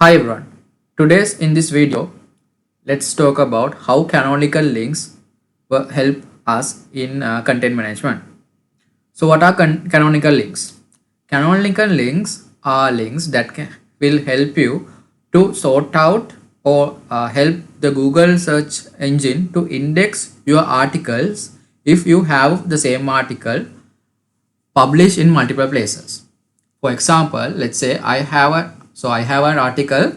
Hi everyone. Today's in this video, let's talk about how canonical links will help us in content management. So what are canonical links? Canonical links are links that will help you to sort out or help the Google search engine to index your articles if you have the same article published in multiple places. For example, let's say I have an article.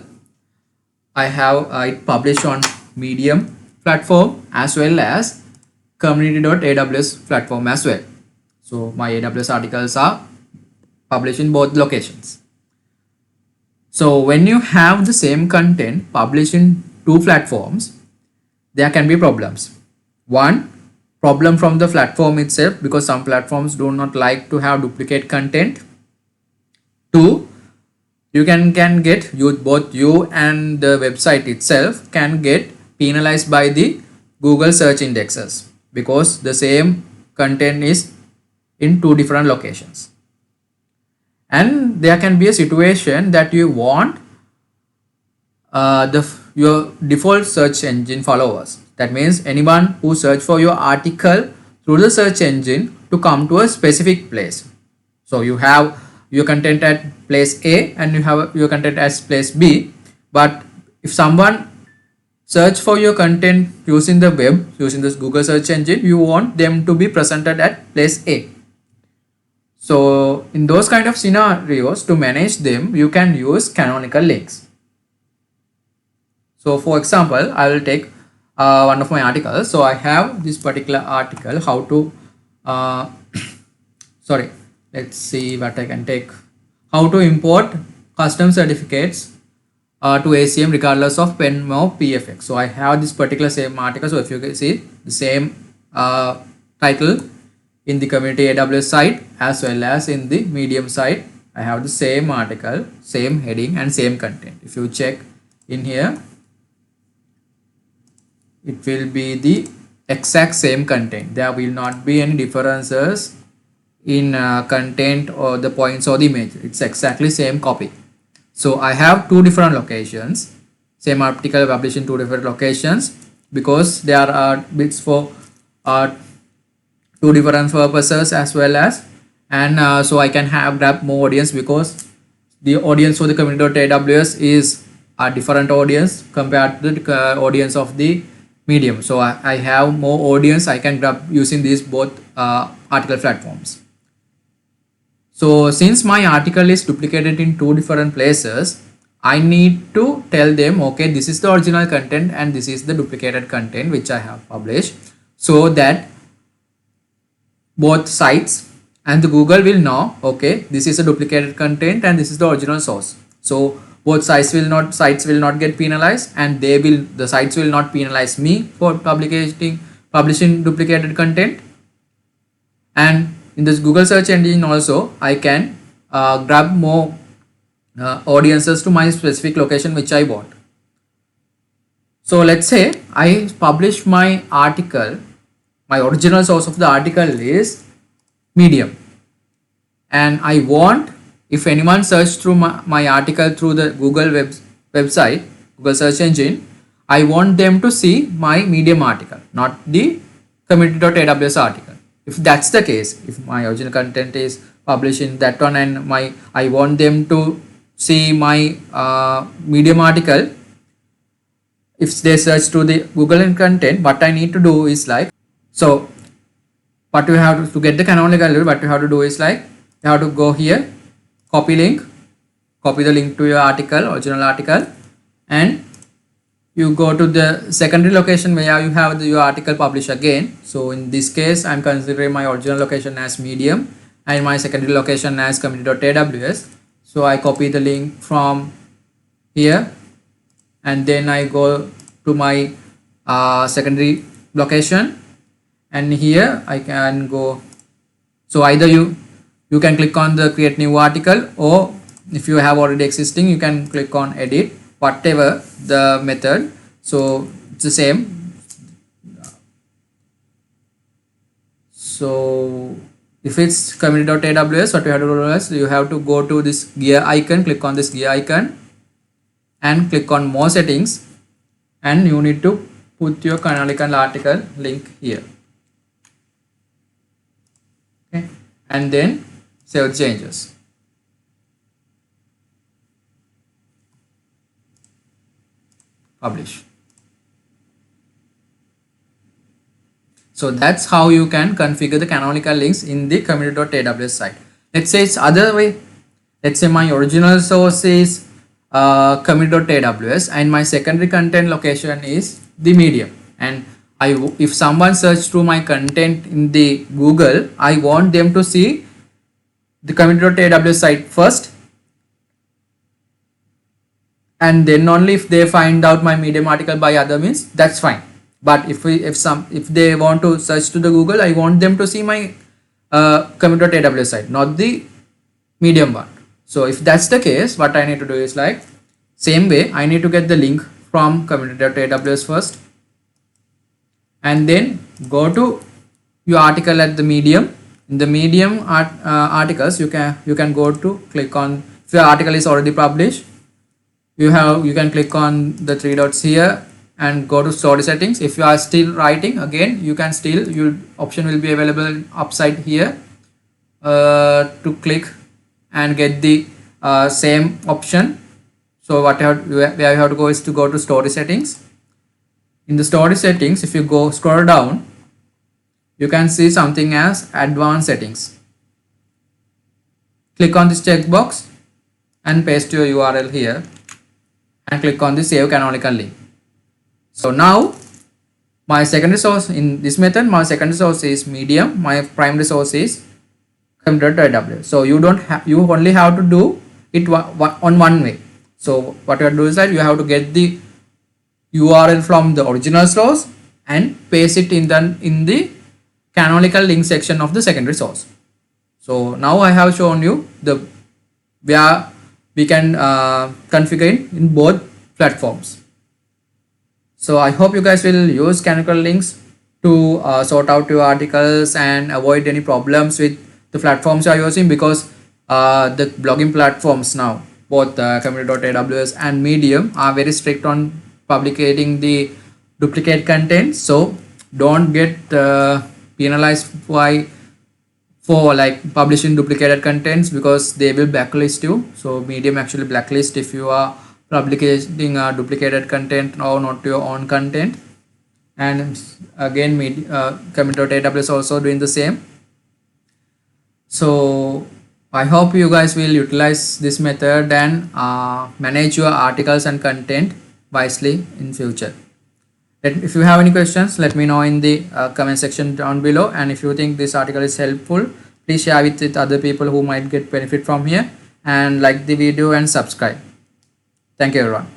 I have it published on Medium platform as well as community.aws platform as well. So my AWS articles are published in both locations. So when you have the same content published in two platforms, there can be problems. One, problem from the platform itself, because some platforms do not like to have duplicate content. Two, you can get both you and the website itself can get penalized by the Google search indexes because the same content is in two different locations. And there can be a situation that you want your default search engine followers. That means anyone who search for your article through the search engine to come to a specific place. So you have your content at place A and you have your content as place B, but if someone search for your content using the web, using this Google search engine, you want them to be presented at place A. So in those kind of scenarios, to manage them, you can use canonical links. So for example, I will take one of my articles. So I have this particular article, how to let's see what I can take. How to import custom certificates to ACM regardless of pen or PFX. So I have this particular same article. So if you can see the same title in the community AWS site as well as in the Medium site, I have the same article, same heading and same content. If you check in here, it will be the exact same content. There will not be any differences in content or the points or the image. It's exactly same copy. So I have two different locations, same article published in two different locations because there are bits for two different purposes as well as, and so I can grab more audience because the audience for the community.aws is a different audience compared to the audience of the Medium. So I have more audience I can grab using these both article platforms. So since my article is duplicated in two different places, I need to tell them, okay, this is the original content and this is the duplicated content which I have published, so that both sites and the Google will know, okay, this is a duplicated content and this is the original source. So both sites will not get penalized, and the sites will not penalize me for publishing duplicated content. And in this Google search engine also, I can grab more audiences to my specific location which I want. So let's say I publish my article, my original source of the article is Medium, and I want, if anyone search through my article through the Google website, Google search engine, I want them to see my Medium article, not the community.aws article. If that's the case, if my original content is published in that one and I want them to see my Medium article, if they search through the Google content, what I need to do is like, so what you have to get the canonical, what you have to do is like, you have to go here, copy the link to your article, original article, and you go to the secondary location where you have your article published again. So in this case, I'm considering my original location as Medium and my secondary location as community.aws. So I copy the link from here and then I go to my secondary location, and here I can go. So either you can click on the create new article, or if you have already existing, you can click on edit, whatever the method. So it's the same. So if it's community.aws, what you have to do is you have to go to this gear icon, click on this gear icon, and click on more settings, and you need to put your canonical article link here. Okay, and then save changes. Publish. So that's how you can configure the canonical links in the community.aws site. Let's say it's other way. Let's say my original source is community.aws and my secondary content location is the medium, and if someone search through my content in the Google, I want them to see the community.aws site first, and then only if they find out my medium article by other means, that's fine. But if they want to search to the Google, I want them to see my community.aws site, not the medium one. So if that's the case, what I need to do is like same way, I need to get the link from community.aws first, and then go to your article at the medium. In the medium articles, you can go to click on, if your article is already published, you can click on the three dots here and go to story settings. If you are still writing, again you can still, your option will be available upside here to click and get the same option. So where you have to go is to go to story settings. In the story settings, if you go scroll down, you can see something as advanced settings. Click on this checkbox and paste your URL here and click on the save canonical link. So now my secondary source in this method, my secondary source is medium, my primary source is community.aws. So you only have to do it on one way. So what you have to do is that you have to get the URL from the original source and paste it in the canonical link section of the secondary source. So now I have shown you where we can configure it in both platforms. So I hope you guys will use canonical links to sort out your articles and avoid any problems with the platforms you are using, because the blogging platforms now, both community.aws and Medium, are very strict on publicating the duplicate content. So don't get penalized for like publishing duplicated contents, because they will blacklist you. So Medium actually blacklist if you are publishing duplicated content or not your own content. And again, community.aws also doing the same. So I hope you guys will utilize this method and manage your articles and content wisely in future. If you have any questions, let me know in the comment section down below. And if you think this article is helpful, please share it with other people who might get benefit from here, and like the video and subscribe. Thank you everyone.